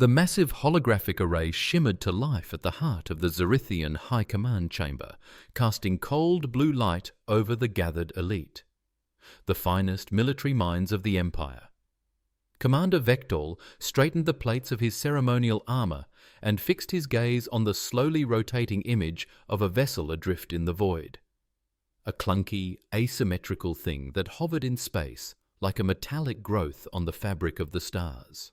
The massive holographic array shimmered to life at the heart of the Zorithian High Command Chamber, casting cold blue light over the gathered elite, the finest military minds of the Empire. Commander Vek'tal straightened the plates of his ceremonial armor and fixed his gaze on the slowly rotating image of a vessel adrift in the void. A clunky, asymmetrical thing that hovered in space like a metallic growth on the fabric of the stars.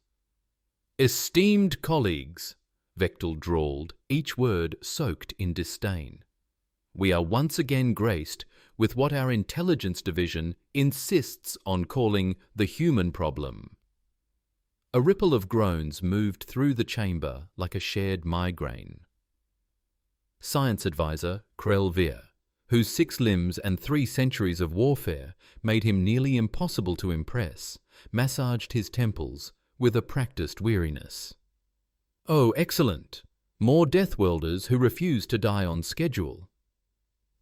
"Esteemed colleagues," Vek'tal drawled, each word soaked in disdain, "we are once again graced with what our intelligence division insists on calling the human problem." A ripple of groans moved through the chamber like a shared migraine. Science advisor Krell Veer, whose 6 limbs and 3 centuries of warfare made him nearly impossible to impress, massaged his temples with a practiced weariness. "Oh, excellent. More Deathworlders who refuse to die on schedule."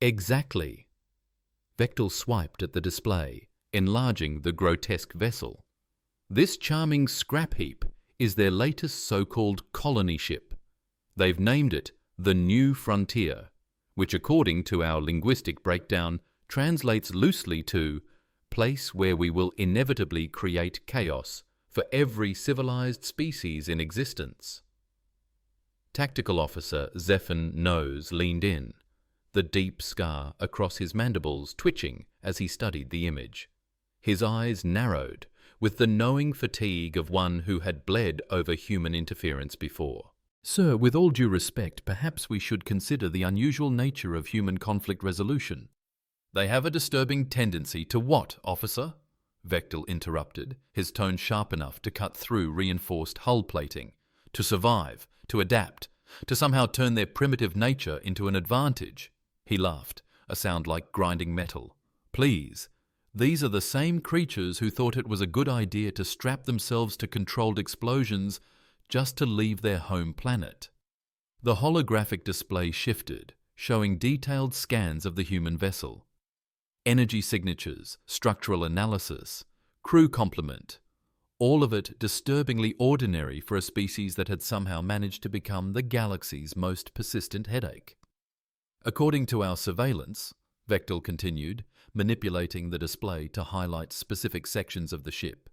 "Exactly." Vek'tal swiped at the display, enlarging the grotesque vessel. "This charming scrap heap is their latest so-called colony ship. They've named it the New Frontier, which according to our linguistic breakdown translates loosely to place where we will inevitably create chaos for every civilized species in existence." Tactical Officer Zephan Nose leaned in, the deep scar across his mandibles twitching as he studied the image. His eyes narrowed with the knowing fatigue of one who had bled over human interference before. "Sir, with all due respect, perhaps we should consider the unusual nature of human conflict resolution." "They have a disturbing tendency to what, officer?" Vek'tal interrupted, his tone sharp enough to cut through reinforced hull plating. "To survive, to adapt, to somehow turn their primitive nature into an advantage." He laughed, a sound like grinding metal. "Please, these are the same creatures who thought it was a good idea to strap themselves to controlled explosions just to leave their home planet." The holographic display shifted, showing detailed scans of the human vessel. Energy signatures, structural analysis, crew complement, all of it disturbingly ordinary for a species that had somehow managed to become the galaxy's most persistent headache. "According to our surveillance," Vek'tal continued, manipulating the display to highlight specific sections of the ship,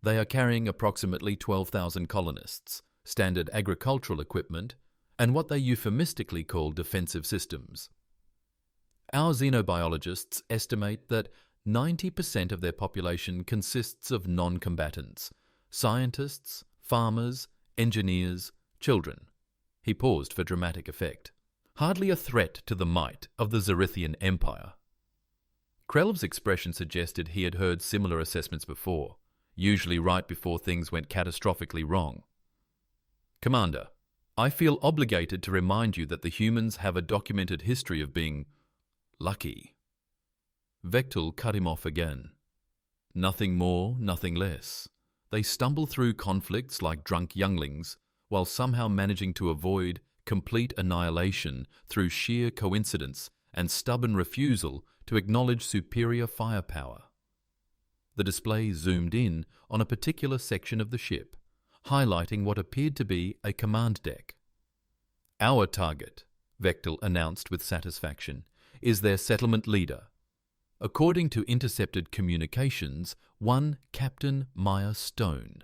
"they are carrying approximately 12,000 colonists, standard agricultural equipment, and what they euphemistically call defensive systems. Our xenobiologists estimate that 90% of their population consists of non-combatants, scientists, farmers, engineers, children." He paused for dramatic effect. "Hardly a threat to the might of the Zorithian Empire." Krell's expression suggested he had heard similar assessments before, usually right before things went catastrophically wrong. "Commander, I feel obligated to remind you that the humans have a documented history of being lucky." Vek'tal cut him off again. "Nothing more, nothing less. They stumble through conflicts like drunk younglings, while somehow managing to avoid complete annihilation through sheer coincidence and stubborn refusal to acknowledge superior firepower." The display zoomed in on a particular section of the ship, highlighting what appeared to be a command deck. "Our target," Vek'tal announced with satisfaction, "is their settlement leader. According to intercepted communications, one Captain Maya Stone."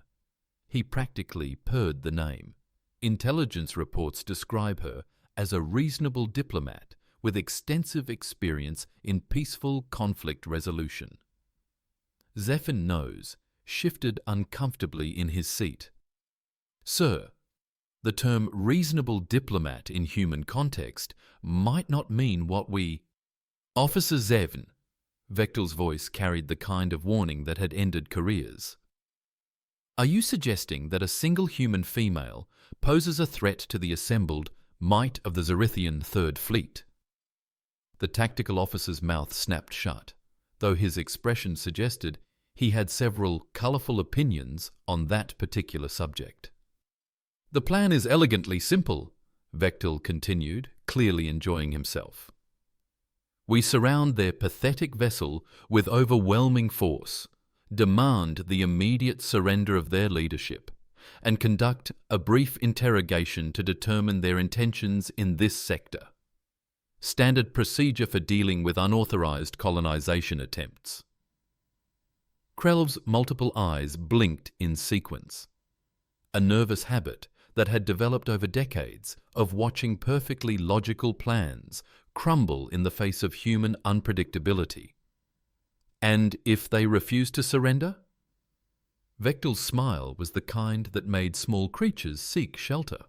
He practically purred the name. "Intelligence reports describe her as a reasonable diplomat with extensive experience in peaceful conflict resolution." Zephan Nose shifted uncomfortably in his seat. "Sir, the term reasonable diplomat in human context might not mean what we—" "Officer Zevn," Vek'tal's voice carried the kind of warning that had ended careers. "Are you suggesting that a single human female poses a threat to the assembled might of the Zorithian Third Fleet?" The tactical officer's mouth snapped shut, though his expression suggested he had several colourful opinions on that particular subject. "The plan is elegantly simple," Vek'tal continued, clearly enjoying himself. "We surround their pathetic vessel with overwhelming force, demand the immediate surrender of their leadership, and conduct a brief interrogation to determine their intentions in this sector. Standard procedure for dealing with unauthorized colonization attempts. Krell's multiple eyes blinked in sequence. A nervous habit that had developed over decades of watching perfectly logical plans crumble in the face of human unpredictability. And if they refused to surrender? Vek'tal's smile was the kind that made small creatures seek shelter.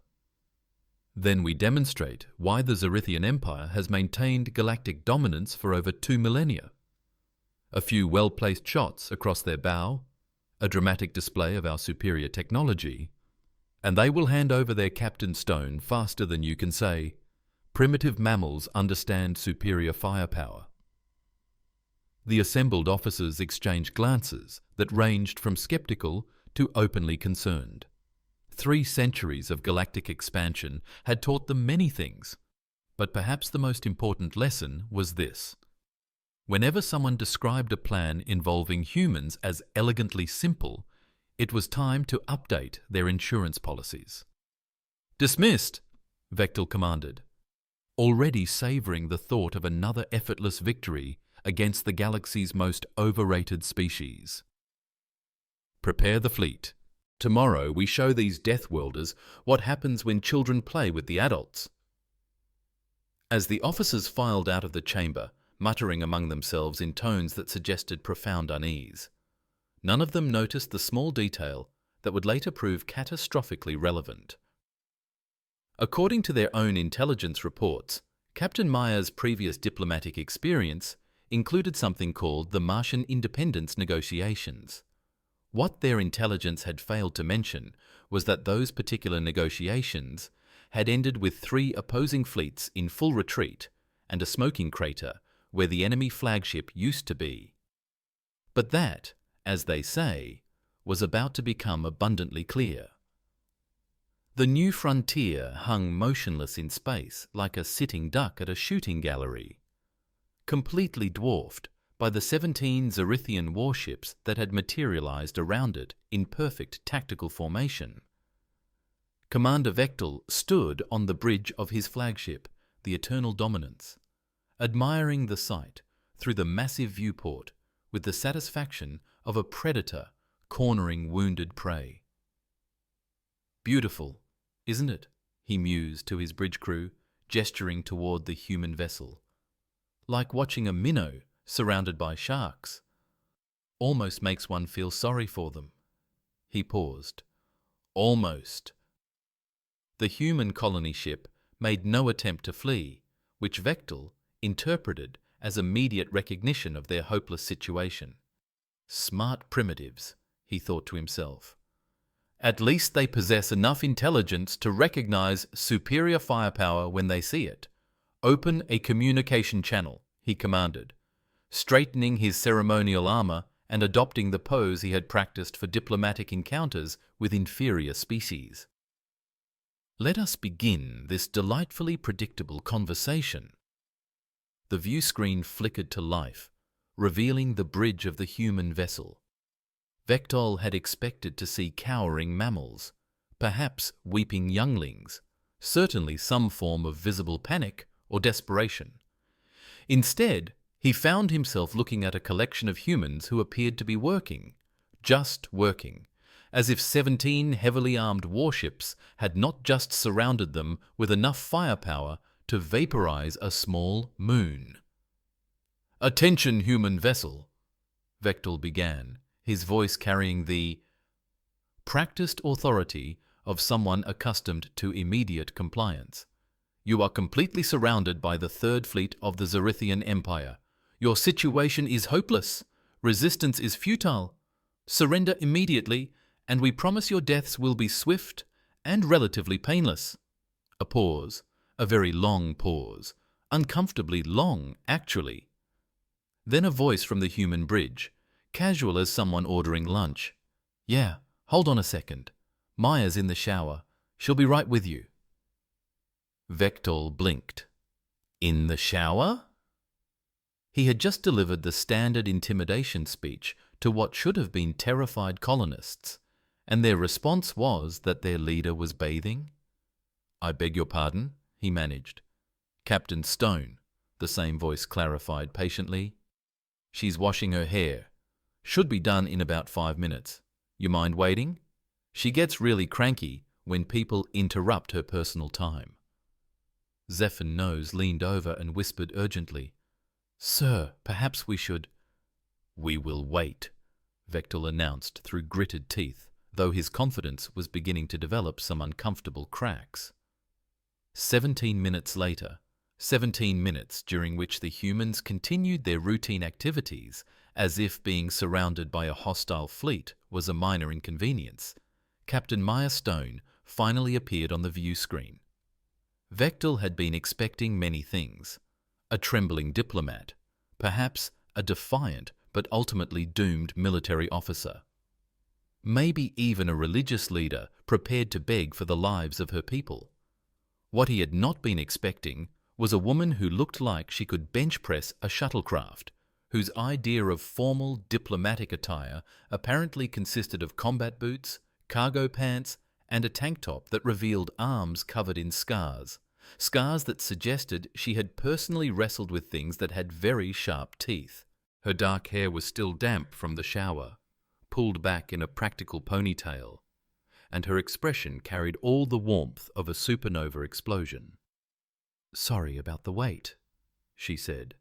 Then we demonstrate why the Zorithian Empire has maintained galactic dominance for over 2 millennia. A few well-placed shots across their bow, a dramatic display of our superior technology, and they will hand over their captain stone faster than you can say, "Primitive mammals understand superior firepower." The assembled officers exchanged glances that ranged from skeptical to openly concerned. 3 centuries of galactic expansion had taught them many things, but perhaps the most important lesson was this. Whenever someone described a plan involving humans as elegantly simple, it was time to update their insurance policies. "Dismissed," Vek'tal commanded, already savouring the thought of another effortless victory against the galaxy's most overrated species. "Prepare the fleet. Tomorrow we show these Deathworlders what happens when children play with the adults." As the officers filed out of the chamber, muttering among themselves in tones that suggested profound unease, none of them noticed the small detail that would later prove catastrophically relevant. According to their own intelligence reports, Captain Myers' previous diplomatic experience included something called the Martian Independence Negotiations. What their intelligence had failed to mention was that those particular negotiations had ended with 3 opposing fleets in full retreat and a smoking crater where the enemy flagship used to be. But that, as they say, was about to become abundantly clear. The new frontier hung motionless in space like a sitting duck at a shooting gallery, completely dwarfed by the 17 Zorithian warships that had materialized around it in perfect tactical formation. Commander Vek'tal stood on the bridge of his flagship, the Eternal Dominance, admiring the sight through the massive viewport with the satisfaction of a predator cornering wounded prey. "Beautiful, isn't it?" he mused to his bridge crew, gesturing toward the human vessel. "Like watching a minnow surrounded by sharks. Almost makes one feel sorry for them." He paused. "Almost." The human colony ship made no attempt to flee, which Vek'tal interpreted as immediate recognition of their hopeless situation. "Smart primitives," he thought to himself. "At least they possess enough intelligence to recognize superior firepower when they see it. Open a communication channel," he commanded, straightening his ceremonial armor and adopting the pose he had practiced for diplomatic encounters with inferior species. "Let us begin this delightfully predictable conversation." The view screen flickered to life, revealing the bridge of the human vessel. Vek'tal had expected to see cowering mammals, perhaps weeping younglings, certainly some form of visible panic or desperation. Instead, he found himself looking at a collection of humans who appeared to be working, just working, as if 17 heavily armed warships had not just surrounded them with enough firepower to vaporize a small moon. "Attention, human vessel," Vek'tal began, his voice carrying the practiced authority of someone accustomed to immediate compliance. "You are completely surrounded by the 3rd Fleet of the Zorithian Empire. Your situation is hopeless. Resistance is futile. Surrender immediately, and we promise your deaths will be swift and relatively painless." A pause, a very long pause, uncomfortably long, actually. Then a voice from the human bridge, casual as someone ordering lunch. "Yeah, hold on a second. Maya's in the shower. She'll be right with you." Vek'tal blinked. In the shower? He had just delivered the standard intimidation speech to what should have been terrified colonists, and their response was that their leader was bathing? "I beg your pardon," he managed. "Captain Stone," the same voice clarified patiently. "She's washing her hair. Should be done in about 5 minutes. You mind waiting? She gets really cranky when people interrupt her personal time." Zephyr Nose leaned over and whispered urgently, "Sir, perhaps we should—" "We will wait," Vek'tal announced through gritted teeth, though his confidence was beginning to develop some uncomfortable cracks. 17 minutes later, 17 minutes during which the humans continued their routine activities as if being surrounded by a hostile fleet was a minor inconvenience, Captain Maya Stone finally appeared on the view screen. Vek'tal had been expecting many things: a trembling diplomat, perhaps a defiant but ultimately doomed military officer, maybe even a religious leader prepared to beg for the lives of her people. What he had not been expecting was a woman who looked like she could bench press a shuttlecraft, whose idea of formal diplomatic attire apparently consisted of combat boots, cargo pants, and a tank top that revealed arms covered in scars, scars that suggested she had personally wrestled with things that had very sharp teeth. Her dark hair was still damp from the shower, pulled back in a practical ponytail, and her expression carried all the warmth of a supernova explosion. "Sorry about the wait," she said,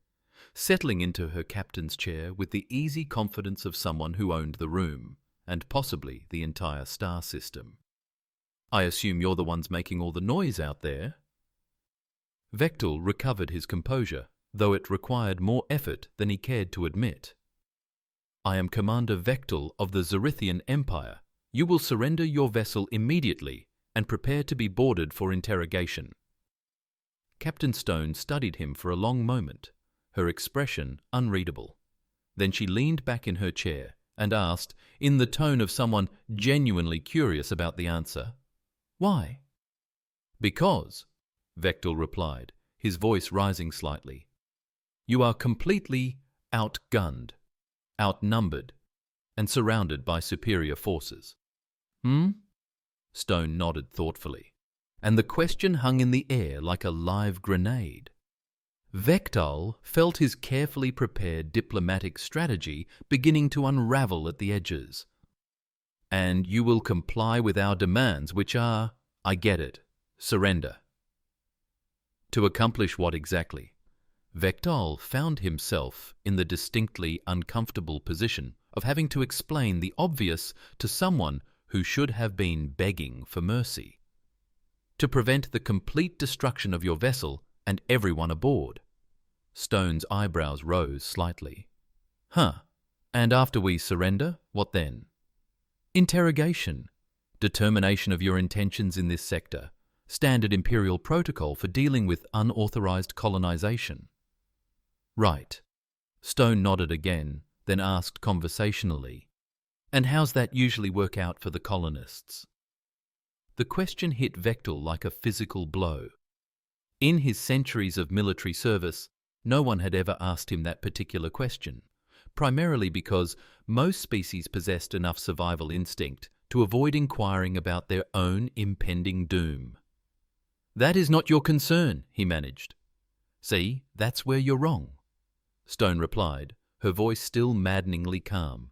settling into her captain's chair with the easy confidence of someone who owned the room, and possibly the entire star system. "I assume you're the ones making all the noise out there?" Vek'tal recovered his composure, though it required more effort than he cared to admit. "I am Commander Vek'tal of the Zorithian Empire. You will surrender your vessel immediately and prepare to be boarded for interrogation." Captain Stone studied him for a long moment, her expression unreadable. Then she leaned back in her chair and asked, in the tone of someone genuinely curious about the answer, "Why?" "Because," Vek'tal replied, his voice rising slightly, "you are completely outgunned, outnumbered, and surrounded by superior forces." Stone nodded thoughtfully, and the question hung in the air like a live grenade. Vek'tal felt his carefully prepared diplomatic strategy beginning to unravel at the edges. "And you will comply with our demands, which are, I get it, surrender." To accomplish what exactly? Vek'tal found himself in the distinctly uncomfortable position of having to explain the obvious to someone who should have been begging for mercy. To prevent the complete destruction of your vessel and everyone aboard. Stone's eyebrows rose slightly. And after we surrender, what then? Interrogation. Determination of your intentions in this sector. Standard imperial protocol for dealing with unauthorized colonization. Right. Stone nodded again, then asked conversationally, "And how's that usually work out for the colonists?" The question hit Vek'tal like a physical blow. In his centuries of military service, no one had ever asked him that particular question, primarily because most species possessed enough survival instinct to avoid inquiring about their own impending doom. "That is not your concern," he managed. "See, that's where you're wrong," Stone replied, her voice still maddeningly calm.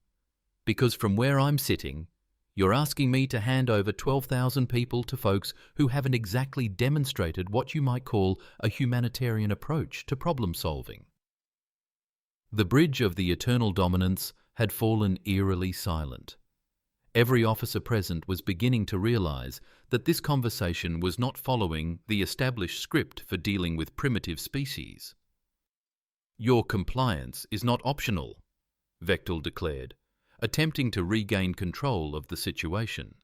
"Because from where I'm sitting, you're asking me to hand over 12,000 people to folks who haven't exactly demonstrated what you might call a humanitarian approach to problem solving." The bridge of the eternal dominance had fallen eerily silent. Every officer present was beginning to realize that this conversation was not following the established script for dealing with primitive species. "Your compliance is not optional," Vek'tal declared, attempting to regain control of the situation.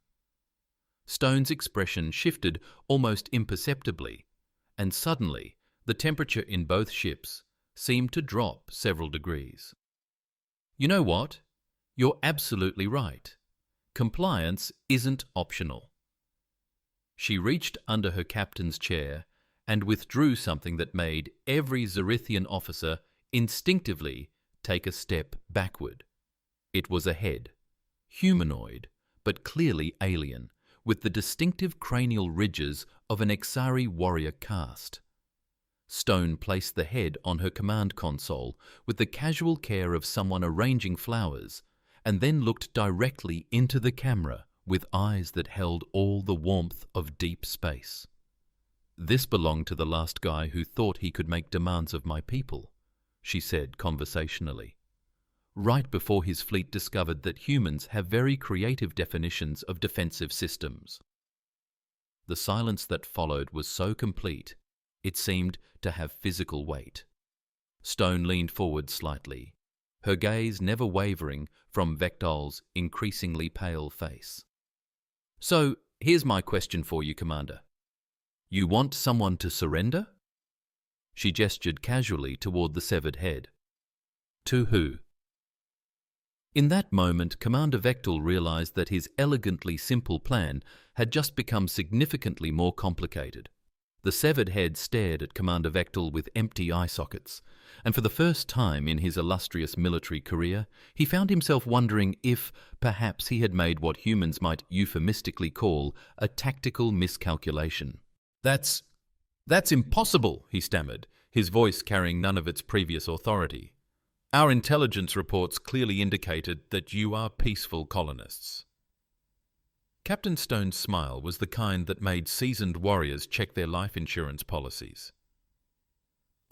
Stone's expression shifted almost imperceptibly, and suddenly the temperature in both ships seemed to drop several degrees. "You know what? You're absolutely right. Compliance isn't optional." She reached under her captain's chair and withdrew something that made every Zorithian officer instinctively take a step backward. It was a head, humanoid, but clearly alien, with the distinctive cranial ridges of an Exari warrior caste. Stone placed the head on her command console with the casual care of someone arranging flowers, and then looked directly into the camera with eyes that held all the warmth of deep space. "This belonged to the last guy who thought he could make demands of my people," she said conversationally. "Right before his fleet discovered that humans have very creative definitions of defensive systems." The silence that followed was so complete, it seemed to have physical weight. Stone leaned forward slightly, her gaze never wavering from Vek'tal's increasingly pale face. "So, here's my question for you, Commander. You want someone to surrender?" She gestured casually toward the severed head. "To who?" In that moment, Commander Vek'tal realized that his elegantly simple plan had just become significantly more complicated. The severed head stared at Commander Vek'tal with empty eye sockets, and for the first time in his illustrious military career, he found himself wondering if, perhaps, he had made what humans might euphemistically call a tactical miscalculation. That's impossible," he stammered, his voice carrying none of its previous authority. "Our intelligence reports clearly indicated that you are peaceful colonists." Captain Stone's smile was the kind that made seasoned warriors check their life insurance policies.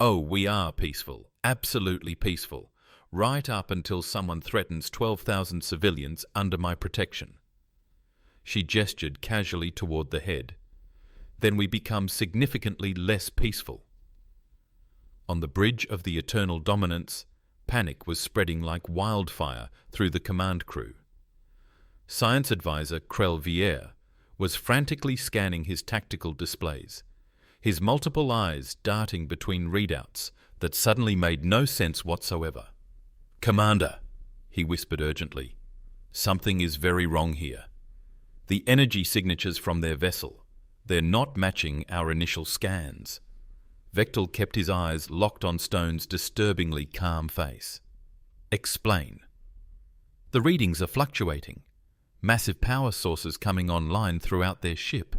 "Oh, we are peaceful, absolutely peaceful, right up until someone threatens 12,000 civilians under my protection." She gestured casually toward the head. "Then we become significantly less peaceful." On the bridge of the Eternal Dominance, panic was spreading like wildfire through the command crew. Science advisor Krell Vier was frantically scanning his tactical displays, his multiple eyes darting between readouts that suddenly made no sense whatsoever. "Commander," he whispered urgently, "something is very wrong here. The energy signatures from their vessel, they're not matching our initial scans." Vek'tal kept his eyes locked on Stone's disturbingly calm face. "Explain." "The readings are fluctuating. Massive power sources coming online throughout their ship.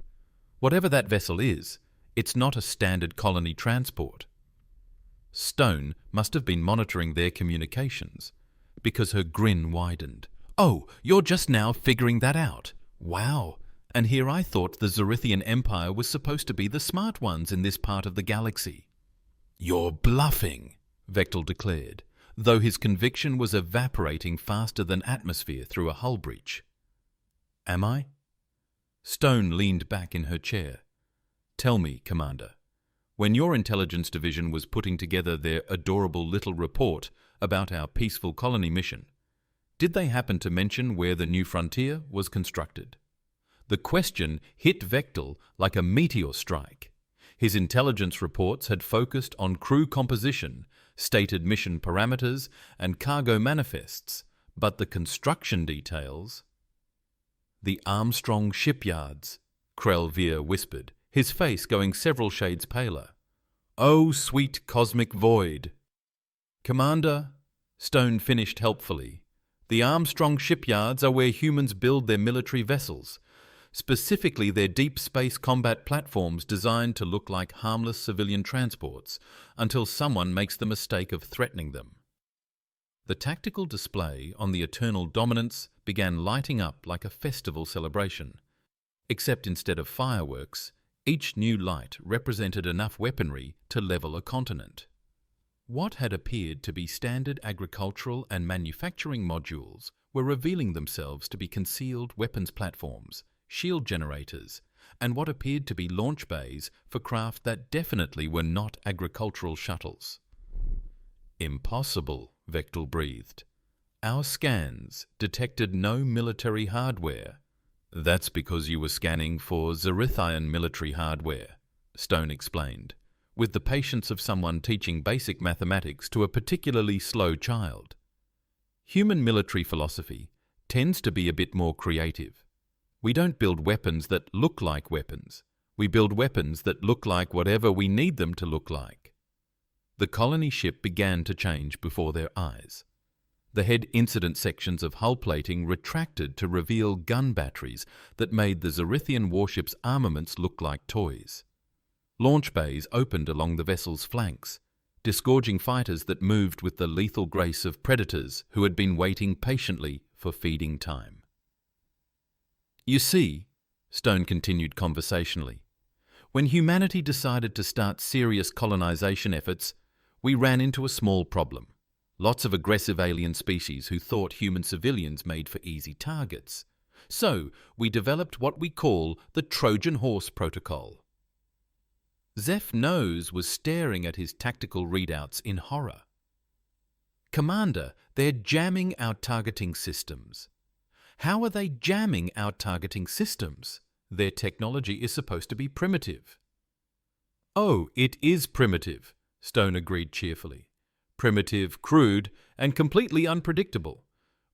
Whatever that vessel is, it's not a standard colony transport." Stone must have been monitoring their communications, because her grin widened. "Oh, you're just now figuring that out? Wow! And here I thought the Zorithian Empire was supposed to be the smart ones in this part of the galaxy." "You're bluffing," Vek'tal declared, though his conviction was evaporating faster than atmosphere through a hull breach. "Am I?" Stone leaned back in her chair. "Tell me, Commander, when your intelligence division was putting together their adorable little report about our peaceful colony mission, did they happen to mention where the new frontier was constructed?" The question hit Vek'tal like a meteor strike. His intelligence reports had focused on crew composition, stated mission parameters, and cargo manifests, but the construction details... "The Armstrong shipyards," Krell Vier whispered, his face going several shades paler. "Oh, sweet cosmic void." "Commander," Stone finished helpfully, "the Armstrong shipyards are where humans build their military vessels, specifically their deep space combat platforms designed to look like harmless civilian transports until someone makes the mistake of threatening them." The tactical display on the Eternal Dominance began lighting up like a festival celebration, except instead of fireworks, each new light represented enough weaponry to level a continent. What had appeared to be standard agricultural and manufacturing modules were revealing themselves to be concealed weapons platforms, shield generators, and what appeared to be launch bays for craft that definitely were not agricultural shuttles. "Impossible," Vek'tal breathed. "Our scans detected no military hardware." "That's because you were scanning for Zorithian military hardware," Stone explained, with the patience of someone teaching basic mathematics to a particularly slow child. Human military philosophy tends to be a bit more creative. We don't build weapons that look like weapons. We build weapons that look like whatever we need them to look like. The colony ship began to change before their eyes. The head incident sections of hull plating retracted to reveal gun batteries that made the Zorithian warship's armaments look like toys. Launch bays opened along the vessel's flanks, disgorging fighters that moved with the lethal grace of predators who had been waiting patiently for feeding time. "You see," Stone continued conversationally, "when humanity decided to start serious colonization efforts, we ran into a small problem. Lots of aggressive alien species who thought human civilians made for easy targets. So we developed what we call the Trojan Horse Protocol." Zeph Nose was staring at his tactical readouts in horror. "Commander, they're jamming our targeting systems." "How are they jamming our targeting systems? Their technology is supposed to be primitive." "Oh, it is primitive," Stone agreed cheerfully. "Primitive, crude, and completely unpredictable,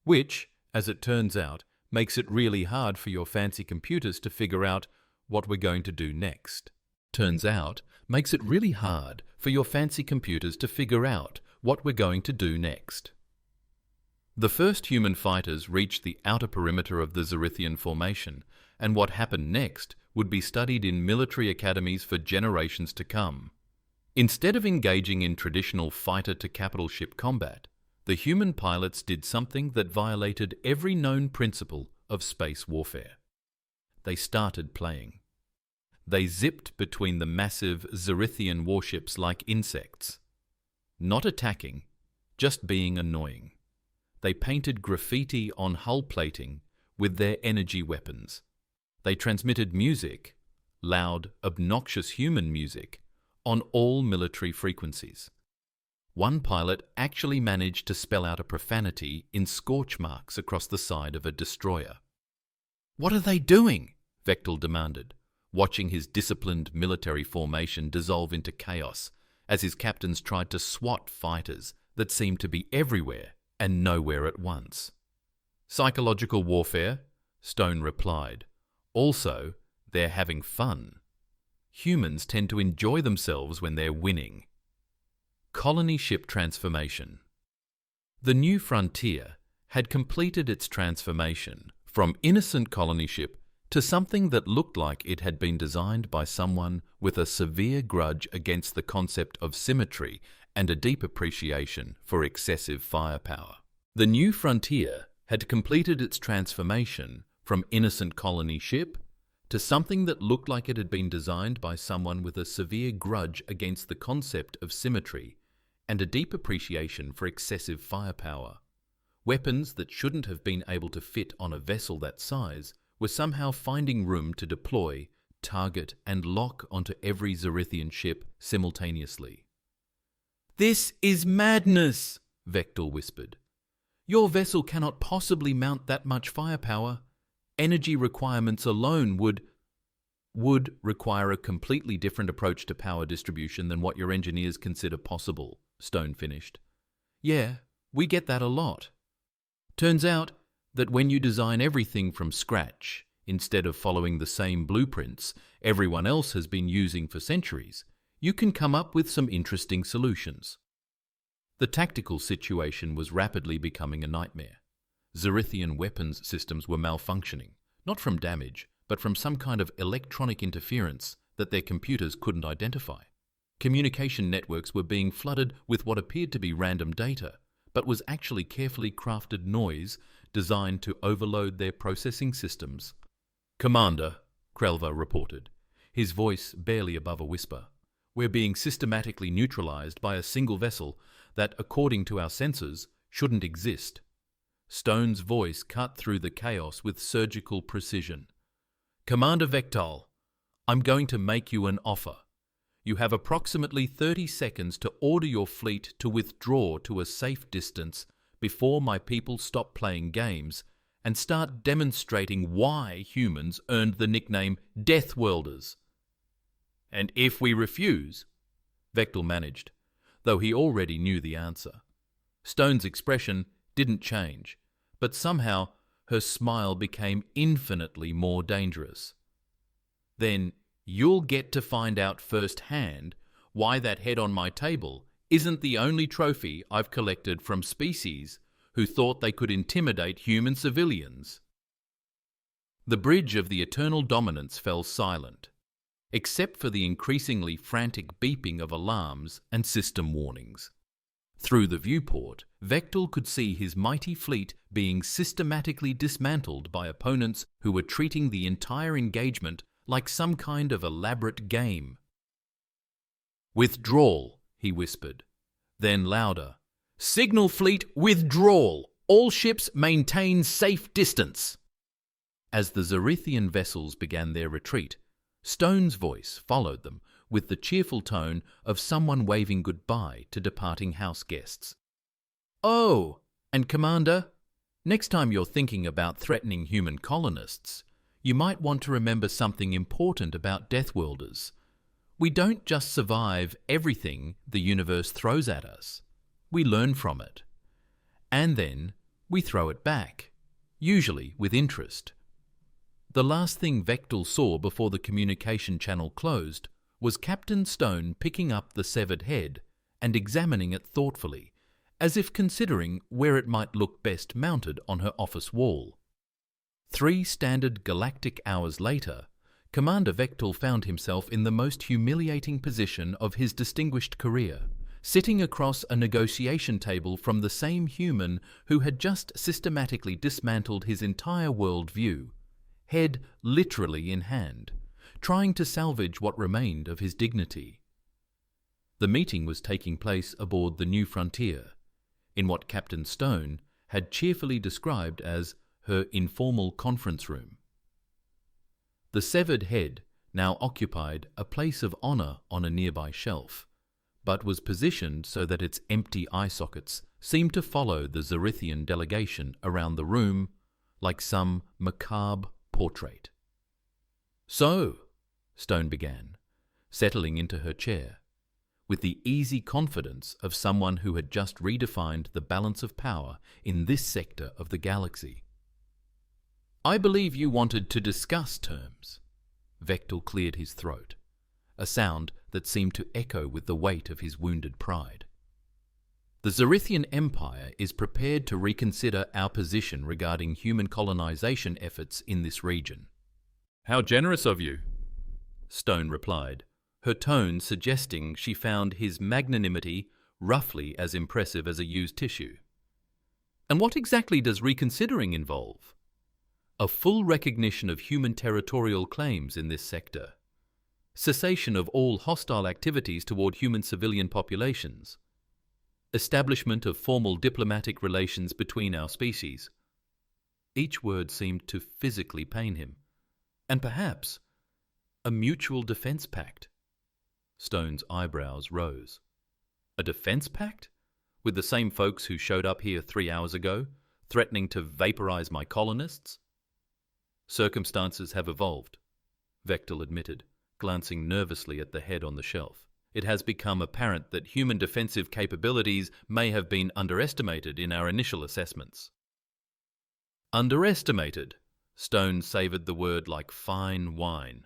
which, as it turns out, makes it really hard for your fancy computers to figure out what we're going to do next." Turns out, makes it really hard for your fancy computers to figure out what we're going to do next. The first human fighters reached the outer perimeter of the Zorithian formation, and what happened next would be studied in military academies for generations to come. Instead of engaging in traditional fighter-to-capital ship combat, the human pilots did something that violated every known principle of space warfare. They started playing. They zipped between the massive Zorithian warships like insects. Not attacking, just being annoying. They painted graffiti on hull plating with their energy weapons. They transmitted music, loud, obnoxious human music, on all military frequencies. One pilot actually managed to spell out a profanity in scorch marks across the side of a destroyer. "What are they doing?" Vek'tal demanded, watching his disciplined military formation dissolve into chaos as his captains tried to swat fighters that seemed to be everywhere and nowhere at once. "Psychological warfare," Stone replied. "Also, they're having fun. Humans tend to enjoy themselves when they're winning." Colony ship transformation. The New Frontier had completed its transformation from innocent colony ship to something that looked like it had been designed by someone with a severe grudge against the concept of symmetry and a deep appreciation for excessive firepower. The New Frontier had completed its transformation from innocent colony ship to something that looked like it had been designed by someone with a severe grudge against the concept of symmetry and a deep appreciation for excessive firepower. Weapons that shouldn't have been able to fit on a vessel that size were somehow finding room to deploy, target, and lock onto every Zorithian ship simultaneously. "This is madness," Vek'tal whispered. "Your vessel cannot possibly mount that much firepower. Energy requirements alone would require a completely different approach to power distribution than what your engineers consider possible," Stone finished. "Yeah, we get that a lot. Turns out that when you design everything from scratch, instead of following the same blueprints everyone else has been using for centuries, you can come up with some interesting solutions." The tactical situation was rapidly becoming a nightmare. Zorithian weapons systems were malfunctioning, not from damage, but from some kind of electronic interference that their computers couldn't identify. Communication networks were being flooded with what appeared to be random data, but was actually carefully crafted noise designed to overload their processing systems. "Commander," Krelva reported, his voice barely above a whisper, "we're being systematically neutralized by a single vessel that, according to our sensors, shouldn't exist." Stone's voice cut through the chaos with surgical precision. "Commander Vek'tal, I'm going to make you an offer. You have approximately 30 seconds to order your fleet to withdraw to a safe distance before my people stop playing games and start demonstrating why humans earned the nickname Deathworlders. And if we refuse," Vek'tal managed, though he already knew the answer. Stone's expression didn't change, but somehow her smile became infinitely more dangerous. "Then you'll get to find out firsthand why that head on my table isn't the only trophy I've collected from species who thought they could intimidate human civilians. The bridge of the eternal dominance fell silent, except for the increasingly frantic beeping of alarms and system warnings. Through the viewport, Vek'tal could see his mighty fleet being systematically dismantled by opponents who were treating the entire engagement like some kind of elaborate game. "Withdrawal," he whispered. Then louder, "Signal fleet, withdrawal! All ships maintain safe distance!" As the Zorithian vessels began their retreat, Stone's voice followed them with the cheerful tone of someone waving goodbye to departing house guests. "Oh, and Commander, next time you're thinking about threatening human colonists, you might want to remember something important about Deathworlders. We don't just survive everything the universe throws at us. We learn from it. And then we throw it back, usually with interest." The last thing Vek'tal saw before the communication channel closed was Captain Stone picking up the severed head and examining it thoughtfully, as if considering where it might look best mounted on her office wall. 3 standard galactic hours later, Commander Vek'tal found himself in the most humiliating position of his distinguished career, sitting across a negotiation table from the same human who had just systematically dismantled his entire world view, head literally in hand, trying to salvage what remained of his dignity. The meeting was taking place aboard the New Frontier, in what Captain Stone had cheerfully described as her informal conference room. The severed head now occupied a place of honor on a nearby shelf, but was positioned so that its empty eye sockets seemed to follow the Zorithian delegation around the room like some macabre portrait. "So," Stone began, settling into her chair, with the easy confidence of someone who had just redefined the balance of power in this sector of the galaxy. "I believe you wanted to discuss terms." Vek'tal cleared his throat, a sound that seemed to echo with the weight of his wounded pride. "The Zorithian Empire is prepared to reconsider our position regarding human colonization efforts in this region." "How generous of you," Stone replied, her tone suggesting she found his magnanimity roughly as impressive as a used tissue. "And what exactly does reconsidering involve?" "A full recognition of human territorial claims in this sector, cessation of all hostile activities toward human civilian populations, establishment of formal diplomatic relations between our species." Each word seemed to physically pain him. "And perhaps a mutual defense pact." Stone's eyebrows rose. "A defense pact? With the same folks who showed up here 3 hours ago, threatening to vaporize my colonists?" "Circumstances have evolved," Vek'tal admitted, glancing nervously at the head on the shelf. "It has become apparent that human defensive capabilities may have been underestimated in our initial assessments." "Underestimated?" Stone savoured the word like fine wine.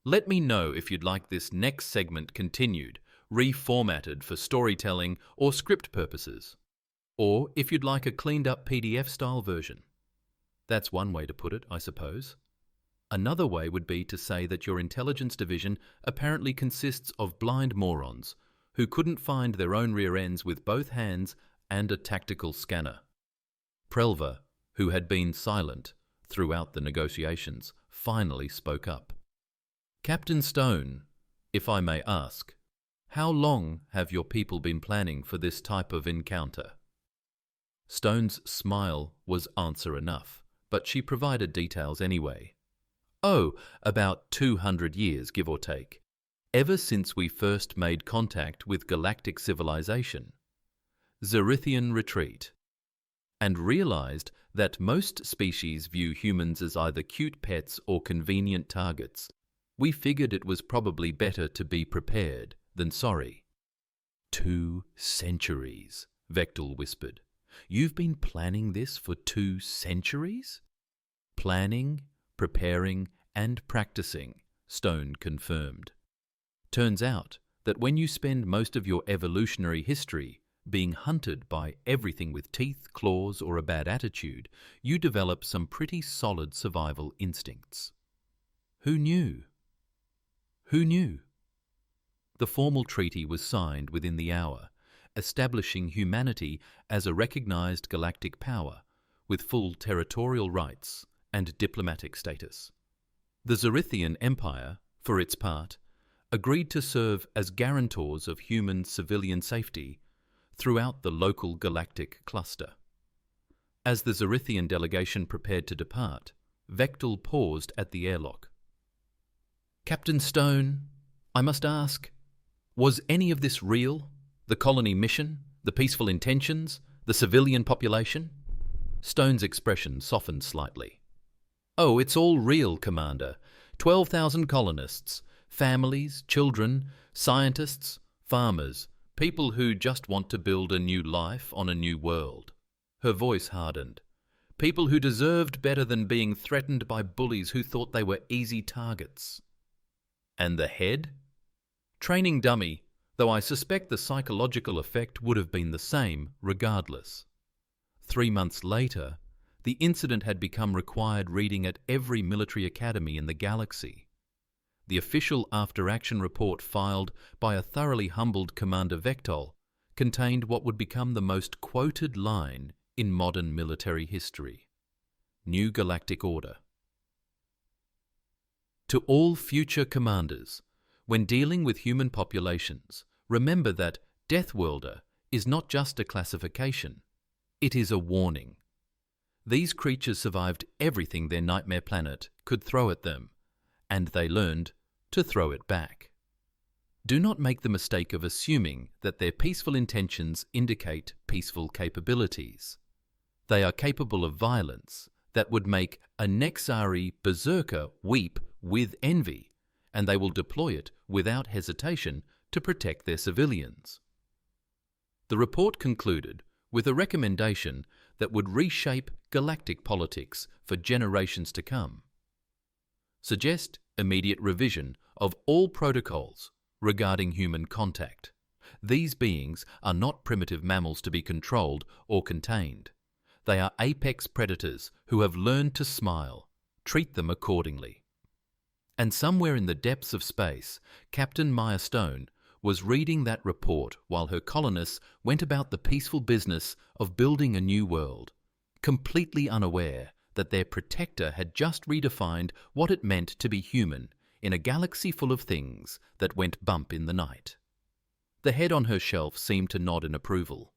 "Let me know if you'd like this next segment continued, reformatted for storytelling or script purposes, or if you'd like a cleaned-up PDF-style version. That's one way to put it, I suppose. Another way would be to say that your intelligence division apparently consists of blind morons who couldn't find their own rear ends with both hands and a tactical scanner." Prelva, who had been silent throughout the negotiations, finally spoke up. "Captain Stone, if I may ask, how long have your people been planning for this type of encounter?" Stone's smile was answer enough, but she provided details anyway. "Oh, about 200 years, give or take. Ever since we first made contact with galactic civilization, Zorithian retreat, and realized that most species view humans as either cute pets or convenient targets. We figured it was probably better to be prepared than sorry." 2 centuries, Vek'tal whispered. "You've been planning this for 2 centuries?" "Planning, preparing, and practicing," Stone confirmed. "Turns out that when you spend most of your evolutionary history being hunted by everything with teeth, claws, or a bad attitude, you develop some pretty solid survival instincts. Who knew? Who knew? The formal treaty was signed within the hour, establishing humanity as a recognized galactic power with full territorial rights and diplomatic status. The Zorithian Empire, for its part, agreed to serve as guarantors of human civilian safety throughout the local galactic cluster. As the Zorithian delegation prepared to depart, Vek'tal paused at the airlock. "Captain Stone, I must ask, was any of this real? The colony mission, the peaceful intentions, the civilian population?" Stone's expression softened slightly. "Oh, it's all real, Commander. 12,000 colonists, families, children, scientists, farmers, people who just want to build a new life on a new world." Her voice hardened. "People who deserved better than being threatened by bullies who thought they were easy targets." "And the head?" "Training dummy, though I suspect the psychological effect would have been the same regardless." 3 months later, the incident had become required reading at every military academy in the galaxy. The official after-action report filed by a thoroughly humbled Commander Vek'tal contained what would become the most quoted line in modern military history. New Galactic Order. To all future commanders, when dealing with human populations, remember that Deathworlder is not just a classification, it is a warning. These creatures survived everything their nightmare planet could throw at them, and they learned to throw it back. Do not make the mistake of assuming that their peaceful intentions indicate peaceful capabilities. They are capable of violence that would make a Nexari berserker weep with envy, and they will deploy it without hesitation to protect their civilians. The report concluded with a recommendation that would reshape galactic politics for generations to come. Suggest immediate revision of all protocols regarding human contact. These beings are not primitive mammals to be controlled or contained. They are apex predators who have learned to smile. Treat them accordingly. And somewhere in the depths of space, Captain Maya Stone was reading that report while her colonists went about the peaceful business of building a new world, completely unaware that their protector had just redefined what it meant to be human in a galaxy full of things that went bump in the night. The head on her shelf seemed to nod in approval.